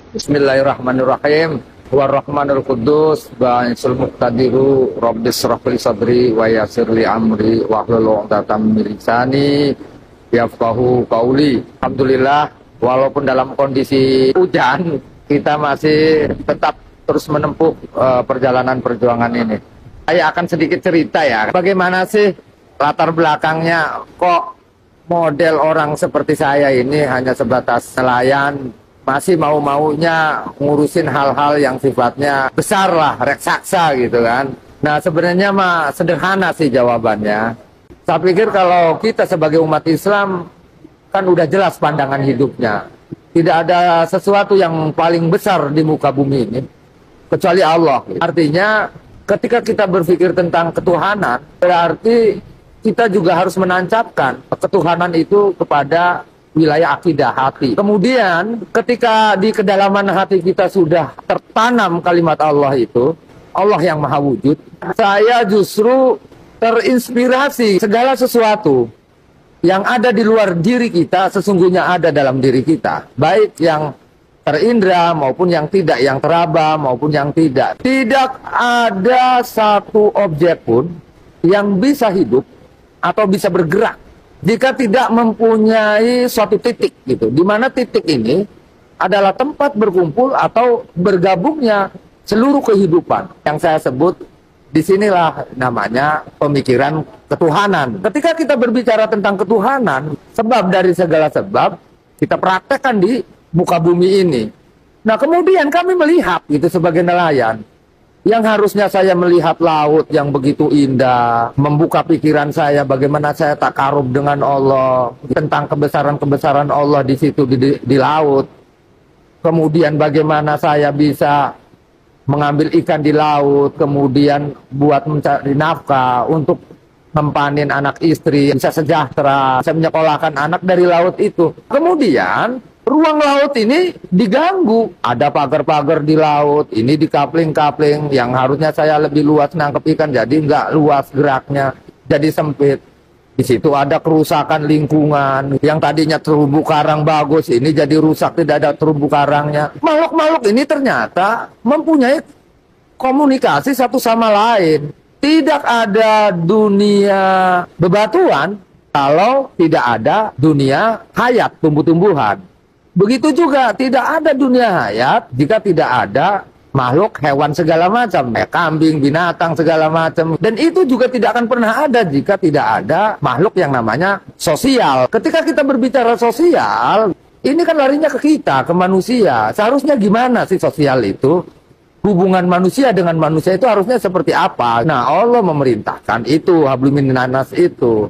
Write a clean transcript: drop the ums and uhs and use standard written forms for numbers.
Bismillahirrahmanirrahim. Warrahmanul Qudus, Ba'isul Muqtadiru, Rabbis Rafli Sadri, Wa Yasirli Amri, Wa Hlul 'Uqdatam min lisani yafqahu qauli. Alhamdulillah, walaupun dalam kondisi hujan, kita masih tetap terus menempuh perjalanan perjuangan ini. Saya akan sedikit cerita ya, bagaimana sih latar belakangnya kok model orang seperti saya ini hanya sebatas nelayan, masih mau-maunya ngurusin hal-hal yang sifatnya besar lah, reksaksa gitu kan. Nah sebenarnya mah sederhana sih jawabannya. Saya pikir kalau kita sebagai umat Islam kan udah jelas pandangan hidupnya. Tidak ada sesuatu yang paling besar di muka bumi ini kecuali Allah. Artinya ketika kita berpikir tentang ketuhanan, berarti kita juga harus menancapkan ketuhanan itu kepada wilayah akidah hati. Kemudian ketika di kedalaman hati kita sudah tertanam kalimat Allah itu, Allah yang maha wujud, saya justru terinspirasi segala sesuatu yang ada di luar diri kita sesungguhnya ada dalam diri kita, baik yang terindra maupun yang tidak, yang teraba maupun yang tidak. Tidak ada satu objek pun yang bisa hidup atau bisa bergerak jika tidak mempunyai suatu titik gitu, di mana titik ini adalah tempat berkumpul atau bergabungnya seluruh kehidupan. Yang saya sebut disinilah namanya pemikiran ketuhanan. Ketika kita berbicara tentang ketuhanan, sebab dari segala sebab kita praktekkan di muka bumi ini. Nah kemudian kami melihat gitu sebagai nelayan, yang harusnya saya melihat laut yang begitu indah, membuka pikiran saya bagaimana saya takarub dengan Allah, tentang kebesaran-kebesaran Allah di situ di laut. Kemudian bagaimana saya bisa mengambil ikan di laut, kemudian buat mencari nafkah untuk mempanin anak istri, bisa sejahtera, bisa menyekolahkan anak dari laut itu. Kemudian ruang laut ini diganggu, ada pagar-pagar di laut, ini dikapling-kapling, yang harusnya saya lebih luas nangkep ikan, jadi nggak luas geraknya, jadi sempit. Di situ ada kerusakan lingkungan, yang tadinya terumbu karang bagus, ini jadi rusak, tidak ada terumbu karangnya. Makhluk-makhluk ini ternyata mempunyai komunikasi satu sama lain. Tidak ada dunia bebatuan kalau tidak ada dunia hayat, tumbuh-tumbuhan. Begitu juga tidak ada dunia hayat jika tidak ada makhluk hewan segala macam, kambing, binatang segala macam. Dan itu juga tidak akan pernah ada jika tidak ada makhluk yang namanya sosial. Ketika kita berbicara sosial, ini kan larinya ke kita, ke manusia. Seharusnya gimana sih sosial itu? Hubungan manusia dengan manusia itu harusnya seperti apa? Nah, Allah memerintahkan itu, hablum minan nas itu.